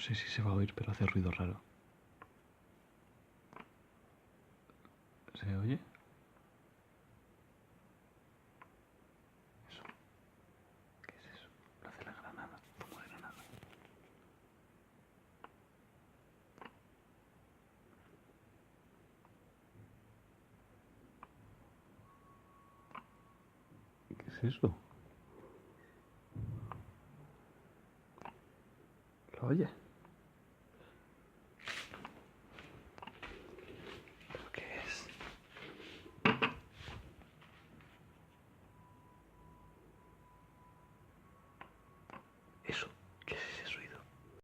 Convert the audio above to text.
sé si se va a oír, pero hace ruido raro. ¿Se oye? Eso. ¿Qué es eso? Lo hace la granada. Zumo de granada. ¿Qué es eso? ¿Lo oye?